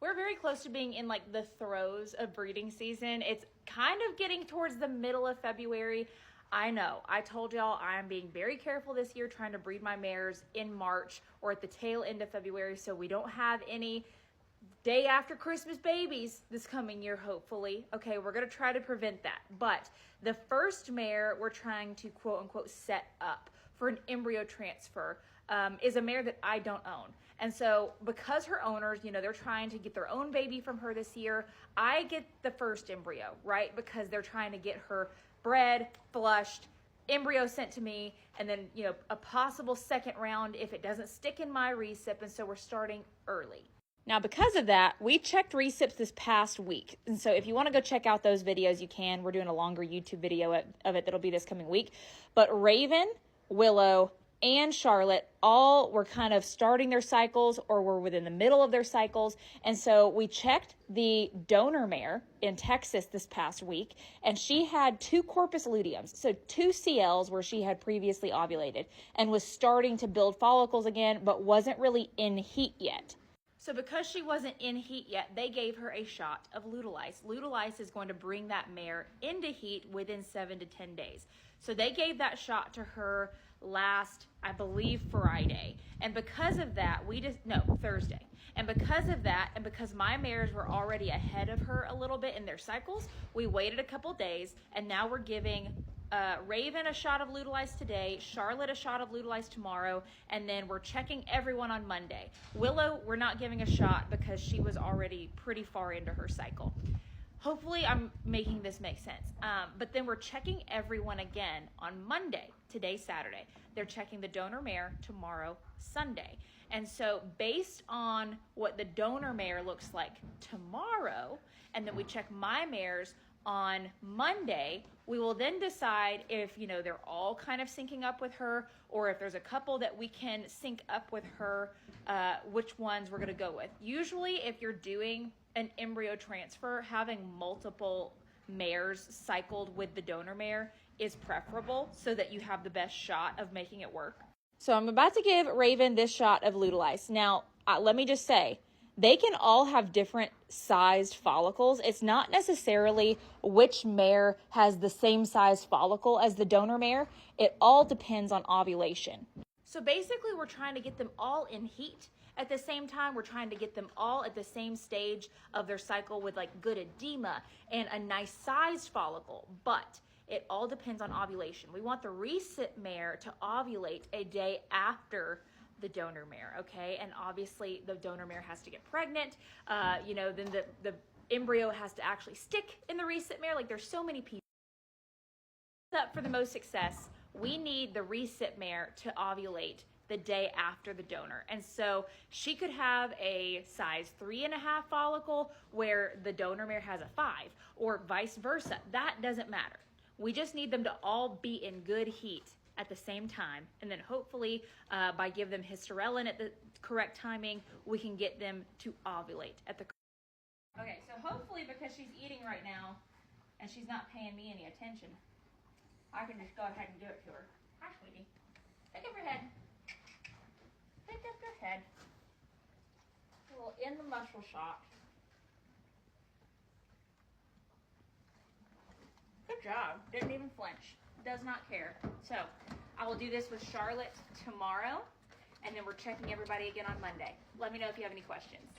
we're very close to being in like the throes of breeding season. It's kind of getting towards the middle of February. I know, I told y'all I am being very careful this year trying to breed my mares in March or at the tail end of February so we don't have any day after Christmas babies this coming year, hopefully. Okay, we're gonna try to prevent that. But the first mare we're trying to quote unquote set up for an embryo transfer is a mare that I don't own. And so because her owners, you know, they're trying to get their own baby from her this year, I get the first embryo, right? Because they're trying to get her bred, flushed, embryo sent to me, and then, you know, a possible second round if it doesn't stick in my recip. And so we're starting early. Now, because of that, we checked recips this past week. And so if you want to go check out those videos, you can. We're doing a longer YouTube video of it that'll be this coming week. But Raven, Willow, and Charlotte all were kind of starting their cycles or were within the middle of their cycles. And so we checked the donor mare in Texas this past week, and she had 2 corpus luteums, so 2 CLs where she had previously ovulated and was starting to build follicles again, but wasn't really in heat yet. So because she wasn't in heat yet, they gave her a shot of Lutalice. Lutalice is going to bring that mare into heat within 7 to 10 days. So they gave that shot to her last, I believe, Friday. And because of that, Thursday. And because of that, and because my mares were already ahead of her a little bit in their cycles, we waited a couple days, and now we're giving Raven a shot of Lutalice today, Charlotte a shot of Lutalice tomorrow, and then we're checking everyone on Monday. Willow, we're not giving a shot because she was already pretty far into her cycle. Hopefully I'm making this make sense. But then we're checking everyone again on Monday. Today's Saturday. They're checking the donor mare tomorrow, Sunday. And so based on what the donor mare looks like tomorrow, and then we check my mares on Monday, we will then decide if, you know, they're all kind of syncing up with her, or if there's a couple that we can sync up with her, which ones we're going to go with. Usually if you're doing an embryo transfer, having multiple mares cycled with the donor mare is preferable so that you have the best shot of making it work. So I'm about to give Raven this shot of Lutalice. Now, let me just say, they can all have different sized follicles. It's not necessarily which mare has the same size follicle as the donor mare. It all depends on ovulation. So basically, we're trying to get them all in heat. At the same time, we're trying to get them all at the same stage of their cycle with like good edema and a nice sized follicle. But it all depends on ovulation. We want the recipmare to ovulate a day after the donor mare, okay? And obviously the donor mare has to get pregnant. You know, then the embryo has to actually stick in the recipmare. Like there's so many people. Up for the most success, we need the recipmare to ovulate the day after the donor. And so she could have a size 3.5 follicle where the donor mare has a 5, or vice versa. That doesn't matter. We just need them to all be in good heat at the same time, and then hopefully by give them hysterelin at the correct timing, we can get them to ovulate at the Okay, so hopefully because she's eating right now and she's not paying me any attention, I can just go ahead and do it to her. Hi, sweetie. Pick up your head. Pick up your head. A little in the muscle shot. Good job. Didn't even flinch. Does not care. So I will do this with Charlotte tomorrow, and then we're checking everybody again on Monday. Let me know if you have any questions.